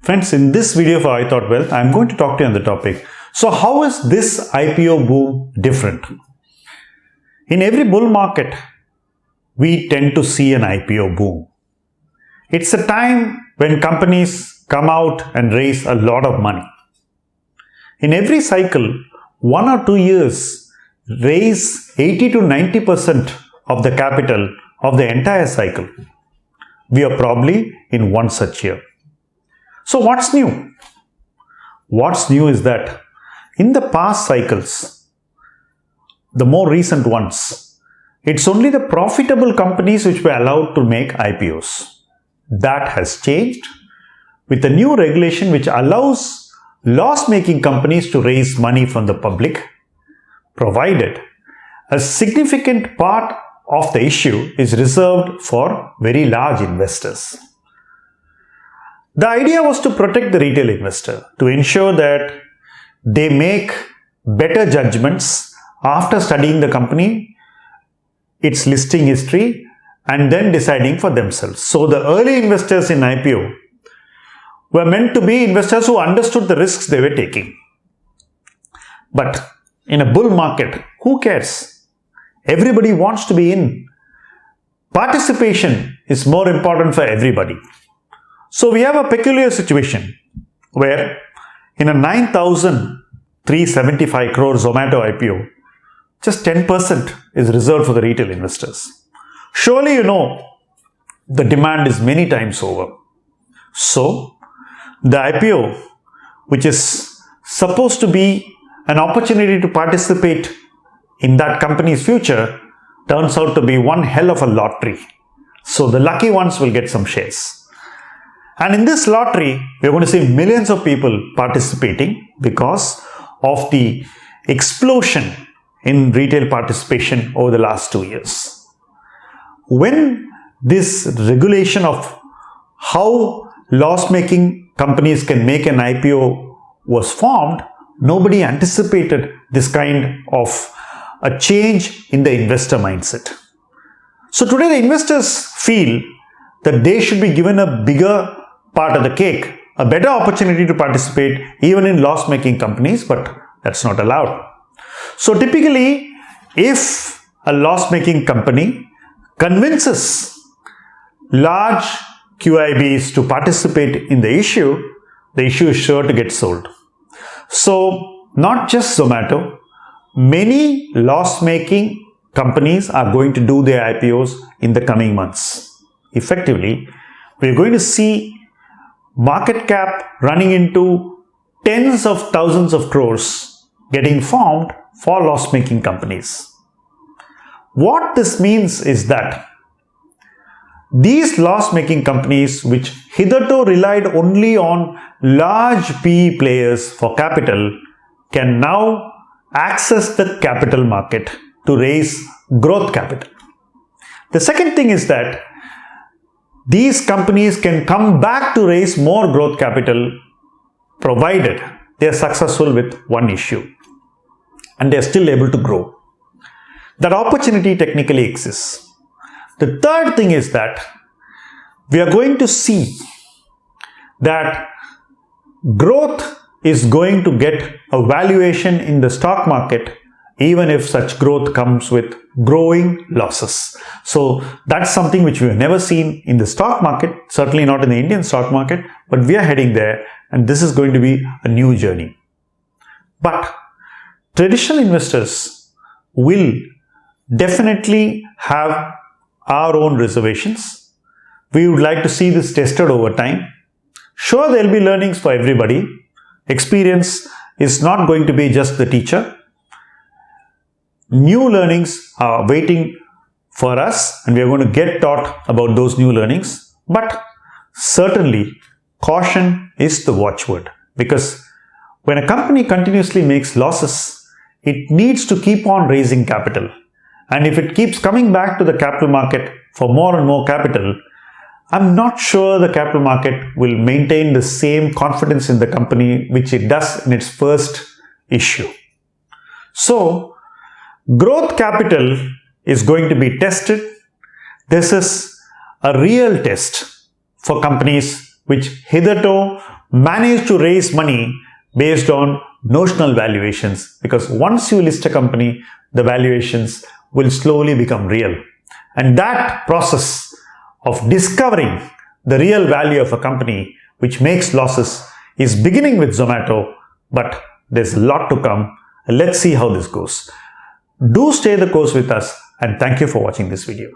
Friends, in this video for iThought Wealth, I am going to talk to you on the topic. So how is this IPO boom different? In every bull market, we tend to see an IPO boom. It's a time when companies come out and raise a lot of money. In every cycle, 1 or 2 years raise 80 to 90% of the capital of the entire cycle. We are probably in one such year. So what's new? What's new is that in the past cycles, the more recent ones, it's only the profitable companies which were allowed to make IPOs. That has changed with a new regulation which allows loss-making companies to raise money from the public, provided a significant part of the issue is reserved for very large investors. The idea was to protect the retail investor, to ensure that they make better judgments after studying the company, its listing history, and then deciding for themselves. So the early investors in IPO were meant to be investors who understood the risks they were taking. But in a bull market, who cares? Everybody wants to be in. Participation is more important for everybody. So we have a peculiar situation where in a 9,375 crore Zomato IPO, just 10% is reserved for the retail investors. Surely you know the demand is many times over. So the IPO, which is supposed to be an opportunity to participate in that company's future, turns out to be one hell of a lottery. So the lucky ones will get some shares. And in this lottery, we're going to see millions of people participating because of the explosion in retail participation over the last 2 years. When this regulation of how loss-making companies can make an IPO was formed, nobody anticipated this kind of a change in the investor mindset. So today the investors feel that they should be given a bigger part of the cake, a better opportunity to participate even in loss-making companies, but that's not allowed. So typically, if a loss-making company convinces large QIBs to participate in the issue is sure to get sold. So not just Zomato, many loss-making companies are going to do their IPOs in the coming months. Effectively, we're going to see market cap running into tens of thousands of crores getting formed for loss-making companies. What this means is that these loss-making companies, which hitherto relied only on large PE players for capital, can now access the capital market to raise growth capital. The second thing is that these companies can come back to raise more growth capital provided they are successful with one issue and they are still able to grow. That opportunity technically exists. The third thing is that we are going to see that growth is going to get a valuation in the stock market even if such growth comes with growing losses. So that's something which we have never seen in the stock market, certainly not in the Indian stock market, but we are heading there and this is going to be a new journey. But traditional investors will definitely have our own reservations. We would like to see this tested over time. Sure, there will be learnings for everybody. Experience is not going to be just the teacher. New learnings are waiting for us and we are going to get taught about those new learnings. But certainly, caution is the watchword, because when a company continuously makes losses, it needs to keep on raising capital. And if it keeps coming back to the capital market for more and more capital, I'm not sure the capital market will maintain the same confidence in the company which it does in its first issue. So, growth capital is going to be tested. This is a real test for companies which hitherto managed to raise money based on notional valuations, because once you list a company, the valuations will slowly become real. And that process of discovering the real value of a company which makes losses is beginning with Zomato, but there's a lot to come. Let's see how this goes. Do stay the course with us, and thank you for watching this video.